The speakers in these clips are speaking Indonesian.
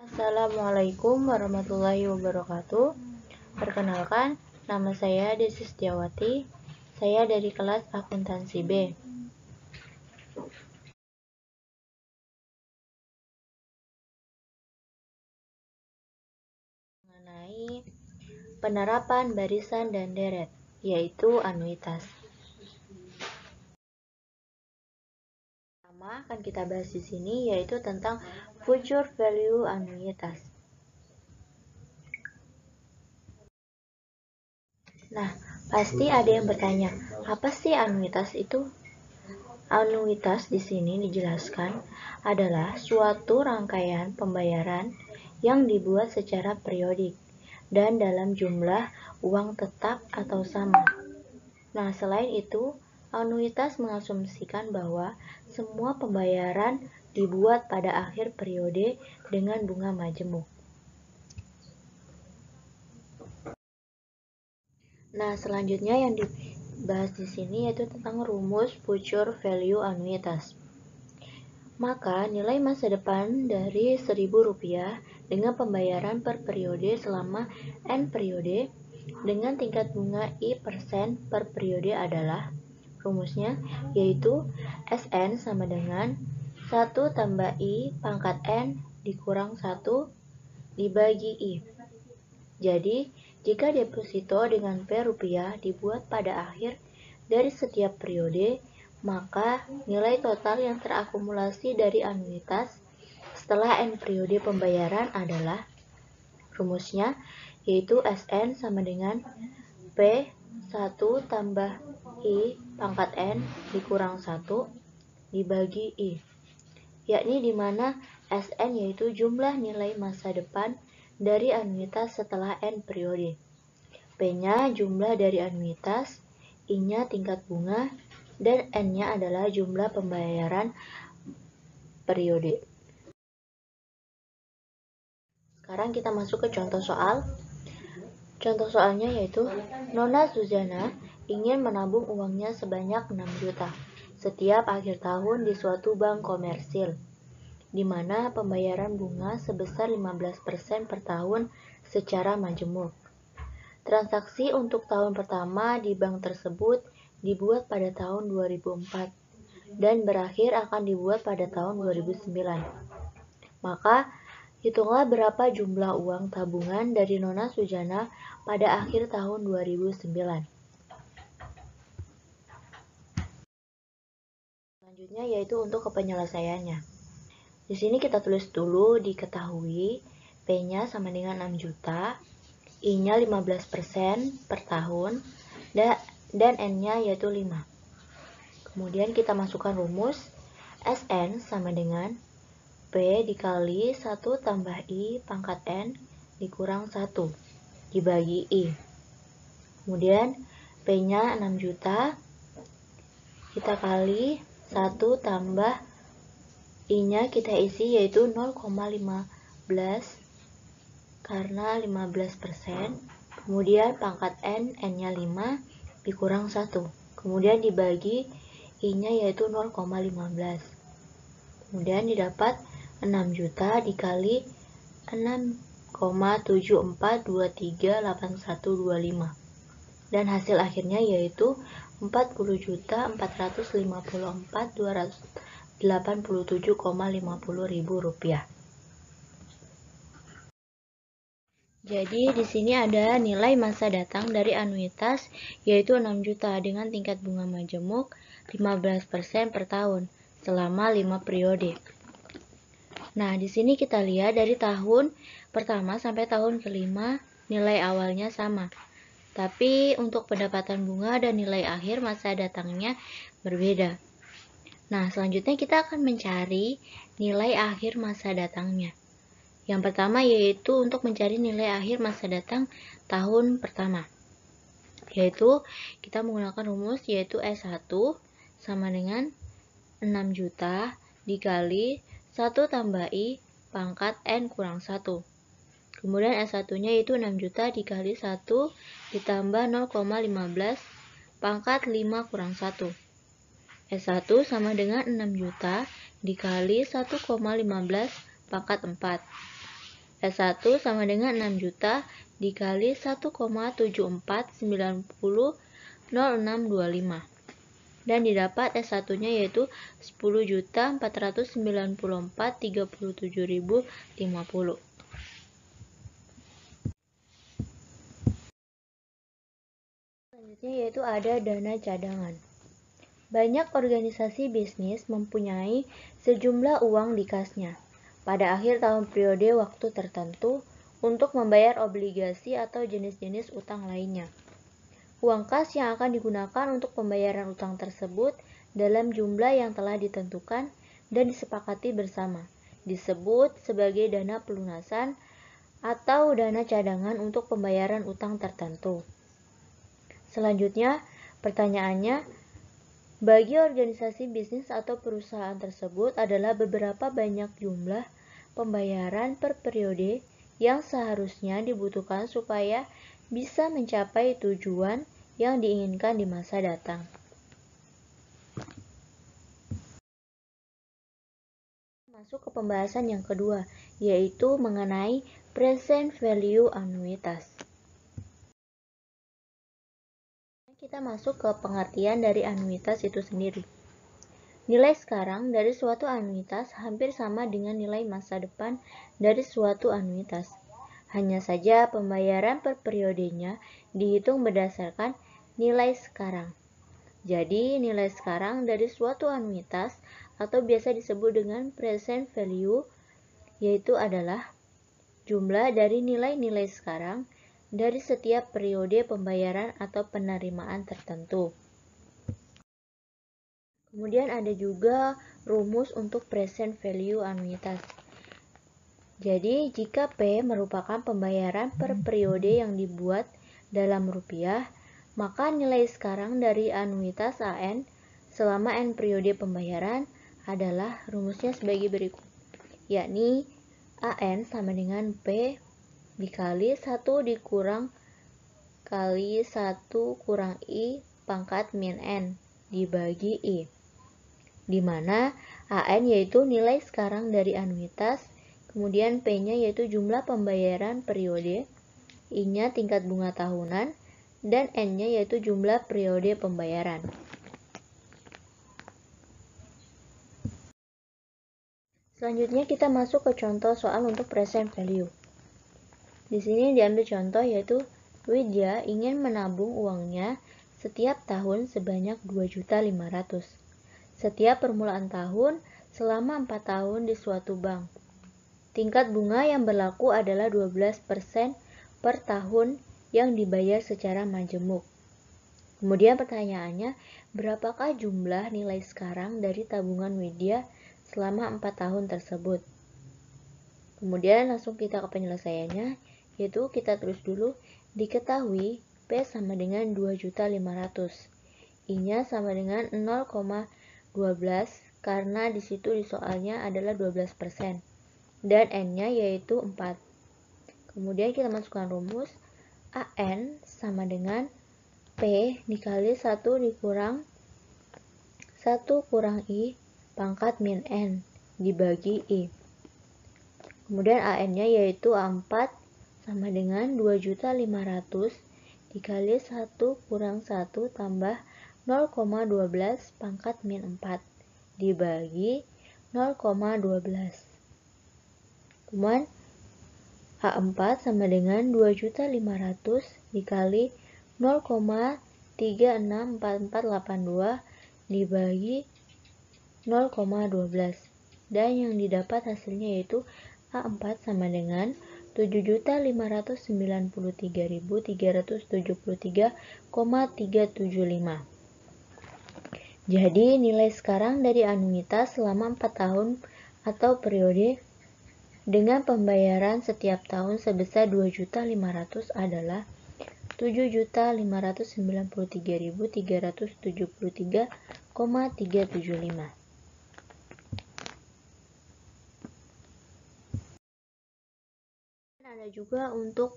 Assalamualaikum warahmatullahi wabarakatuh. Perkenalkan, nama saya Desi Setiawati. Saya dari kelas akuntansi B. Mengenai penerapan barisan dan deret, yaitu anuitas. Pertama akan kita bahas di sini yaitu tentang future value anuitas. Nah, pasti ada yang bertanya, apa sih anuitas itu? Anuitas di sini dijelaskan adalah suatu rangkaian pembayaran yang dibuat secara periodik dan dalam jumlah uang tetap atau sama. Nah, selain itu, anuitas mengasumsikan bahwa semua pembayaran dibuat pada akhir periode dengan bunga majemuk. Nah, selanjutnya yang dibahas di sini yaitu tentang rumus future value anuitas. Maka nilai masa depan dari Rp1.000 dengan pembayaran per periode selama N periode dengan tingkat bunga I% per periode adalah rumusnya yaitu SN sama dengan 1 tambah I pangkat N dikurang 1 dibagi I. Jadi, jika deposito dengan Rp dibuat pada akhir dari setiap periode, maka nilai total yang terakumulasi dari anuitas setelah N periode pembayaran adalah rumusnya yaitu SN sama dengan P1 tambah I pangkat N dikurang 1 dibagi I, yakni di mana SN yaitu jumlah nilai masa depan dari anuitas setelah N periode. P-nya jumlah dari anuitas, I-nya tingkat bunga, dan N-nya adalah jumlah pembayaran periode. Sekarang kita masuk ke contoh soal. Contoh soalnya yaitu Nona Suzana ingin menabung uangnya sebanyak 6 juta setiap akhir tahun di suatu bank komersil, di mana pembayaran bunga sebesar 15% per tahun secara majemuk. Transaksi untuk tahun pertama di bank tersebut dibuat pada tahun 2004 dan berakhir akan dibuat pada tahun 2009. Maka, hitunglah berapa jumlah uang tabungan dari Nona Suzana pada akhir tahun 2009. Selanjutnya yaitu untuk penyelesaiannya. Di sini kita tulis dulu diketahui P-nya sama dengan 6 juta, I-nya 15% per tahun, dan N-nya yaitu 5. Kemudian kita masukkan rumus SN sama dengan P dikali 1 tambah I pangkat N dikurang 1 dibagi I. Kemudian P-nya 6 juta, kita kali 1 tambah I-nya kita isi yaitu 0,15 karena 15%. Kemudian pangkat N-nya 5 dikurang 1. Kemudian dibagi I-nya yaitu 0,15. Kemudian didapat 6 juta dikali 6,74238125. Dan hasil akhirnya yaitu 40.454.287,50 rupiah. Jadi di sini ada nilai masa datang dari anuitas yaitu 6 juta dengan tingkat bunga majemuk 15% per tahun selama 5 periode. Nah, di sini kita lihat dari tahun pertama sampai tahun kelima nilai awalnya sama. Tapi untuk pendapatan bunga dan nilai akhir masa datangnya berbeda. Nah, selanjutnya kita akan mencari nilai akhir masa datangnya. Yang pertama yaitu untuk mencari nilai akhir masa datang tahun pertama. Yaitu kita menggunakan rumus yaitu S1 sama dengan 6 juta dikali 1 tambah I pangkat N kurang 1. Kemudian S1-nya yaitu 6 juta dikali 1 ditambah 0,15 pangkat 5 kurang 1. S1 sama dengan 6 juta dikali 1,15 pangkat 4. S1 sama dengan 6 juta dikali 1,74900625. Dan didapat S1-nya yaitu 10.494.37.050. Selanjutnya yaitu ada dana cadangan. Banyak organisasi bisnis mempunyai sejumlah uang di kasnya pada akhir tahun periode waktu tertentu untuk membayar obligasi atau jenis-jenis utang lainnya. Uang kas yang akan digunakan untuk pembayaran utang tersebut dalam jumlah yang telah ditentukan dan disepakati bersama disebut sebagai dana pelunasan atau dana cadangan untuk pembayaran utang tertentu. Selanjutnya, pertanyaannya, bagi organisasi bisnis atau perusahaan tersebut adalah beberapa banyak jumlah pembayaran per periode yang seharusnya dibutuhkan supaya bisa mencapai tujuan yang diinginkan di masa datang. Masuk ke pembahasan yang kedua, yaitu mengenai present value anuitas. Kita masuk ke pengertian dari anuitas itu sendiri. Nilai sekarang dari suatu anuitas hampir sama dengan nilai masa depan dari suatu anuitas. Hanya saja pembayaran per periodenya dihitung berdasarkan nilai sekarang. Jadi, nilai sekarang dari suatu anuitas atau biasa disebut dengan present value yaitu adalah jumlah dari nilai-nilai sekarang dari setiap periode pembayaran atau penerimaan tertentu. Kemudian ada juga rumus untuk present value anuitas. Jadi, jika P merupakan pembayaran per periode yang dibuat dalam rupiah, maka nilai sekarang dari anuitas AN selama N periode pembayaran adalah rumusnya sebagai berikut, yakni AN sama dengan P dikali 1 dikurang kali 1 kurang I pangkat min N dibagi I, di mana AN yaitu nilai sekarang dari anuitas, kemudian P-nya yaitu jumlah pembayaran periode, I-nya tingkat bunga tahunan, dan N-nya yaitu jumlah periode pembayaran. Selanjutnya kita masuk ke contoh soal untuk present value. Di sini diambil contoh yaitu Widya ingin menabung uangnya setiap tahun sebanyak 2.500.000 setiap permulaan tahun selama 4 tahun di suatu bank. Tingkat bunga yang berlaku adalah 12% per tahun yang dibayar secara majemuk. Kemudian pertanyaannya, berapakah jumlah nilai sekarang dari tabungan Widya selama 4 tahun tersebut? Kemudian langsung kita ke penyelesaiannya, yaitu kita tulis dulu, diketahui P sama dengan 2.500.000. I-nya sama dengan 0,12 karena di situ di soalnya adalah 12%. Dan N-nya yaitu 4. Kemudian kita masukkan rumus AN sama dengan P dikali 1 dikurang 1 kurang I pangkat min N dibagi I. Kemudian AN-nya yaitu A4 sama dengan 2.500.000 dikali 1 kurang 1 tambah 0,12 pangkat min 4 dibagi 0,12. Kemudian A4 sama dengan 2.500.000 dikali 0,364482 dibagi 0,12. Dan yang didapat hasilnya yaitu A4 sama dengan 7.593.373,375. Jadi nilai sekarang dari anuitas selama 4 tahun atau periode dengan pembayaran setiap tahun sebesar 2.500.000 adalah 7.593.373,375. Ada juga untuk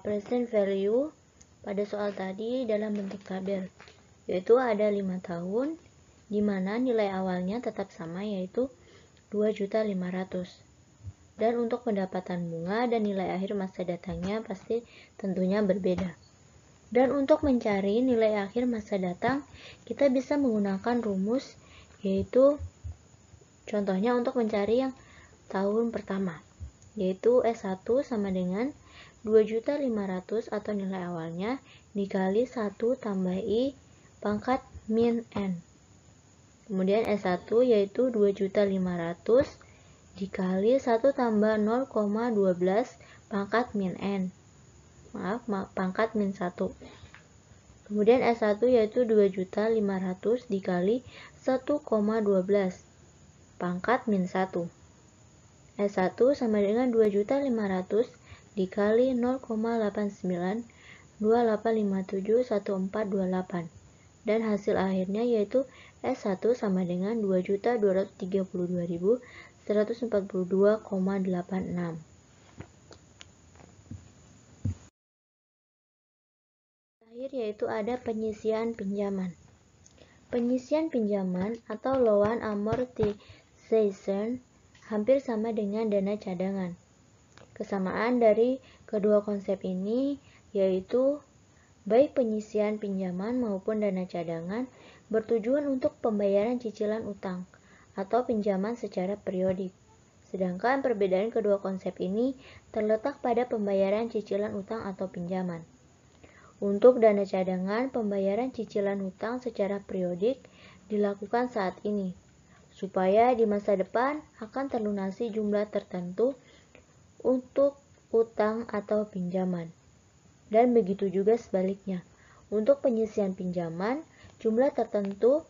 present value pada soal tadi dalam bentuk tabel, yaitu ada 5 tahun di mana nilai awalnya tetap sama yaitu 2.500.000. Dan untuk pendapatan bunga dan nilai akhir masa datangnya pasti tentunya berbeda. Dan untuk mencari nilai akhir masa datang, kita bisa menggunakan rumus, yaitu contohnya untuk mencari yang tahun pertama, yaitu S1 sama dengan 2.500.000 atau nilai awalnya dikali 1 tambah I pangkat min N. Kemudian S1 yaitu 2.500.000 dikali 1 tambah 0,12 pangkat min N. Pangkat min 1. Kemudian S1 yaitu 2.500.000 dikali 1,12 pangkat min 1. S1 sama dengan 2.500.000 dikali 0,8928571428. Dan hasil akhirnya yaitu S1 sama dengan 2.232.142,86. Terakhir yaitu ada penyisian pinjaman. Penyisian pinjaman atau loan amortization hampir sama dengan dana cadangan. Kesamaan dari kedua konsep ini yaitu baik penyisian pinjaman maupun dana cadangan bertujuan untuk pembayaran cicilan utang atau pinjaman secara periodik. Sedangkan perbedaan kedua konsep ini terletak pada pembayaran cicilan utang atau pinjaman. Untuk dana cadangan, pembayaran cicilan utang secara periodik dilakukan saat ini, supaya di masa depan akan terlunasi jumlah tertentu untuk utang atau pinjaman. Dan begitu juga sebaliknya. Untuk penyisian pinjaman, jumlah tertentu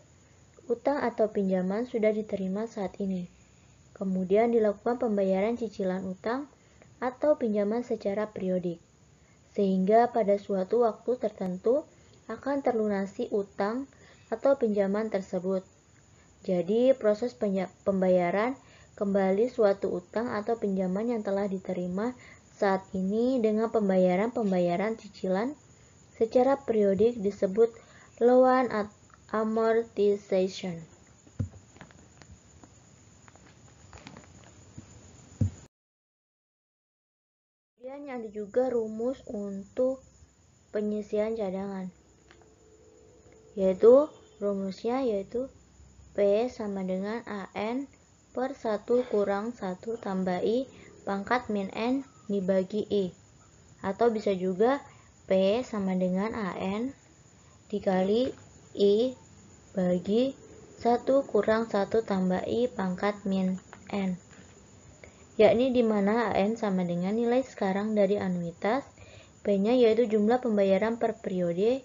utang atau pinjaman sudah diterima saat ini. Kemudian dilakukan pembayaran cicilan utang atau pinjaman secara periodik, sehingga pada suatu waktu tertentu akan terlunasi utang atau pinjaman tersebut. Jadi proses pembayaran kembali suatu utang atau pinjaman yang telah diterima saat ini dengan pembayaran cicilan secara periodik disebut loan amortization. Kemudian ada juga rumus untuk penyisian cadangan, yaitu rumusnya yaitu P sama dengan AN per 1 kurang 1 tambah I pangkat min N dibagi I. Atau bisa juga P sama dengan AN dikali I bagi 1 kurang 1 tambah I pangkat min N. Yakni di mana AN sama dengan nilai sekarang dari anuitas, P-nya yaitu jumlah pembayaran per periode,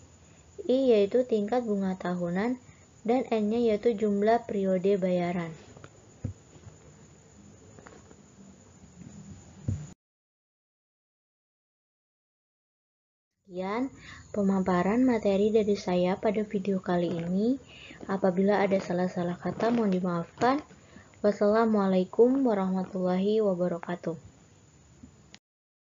I yaitu tingkat bunga tahunan, dan N-nya yaitu jumlah periode bayaran. Sekian pemaparan materi dari saya pada video kali ini. Apabila ada salah-salah kata mohon dimaafkan. Wassalamualaikum warahmatullahi wabarakatuh.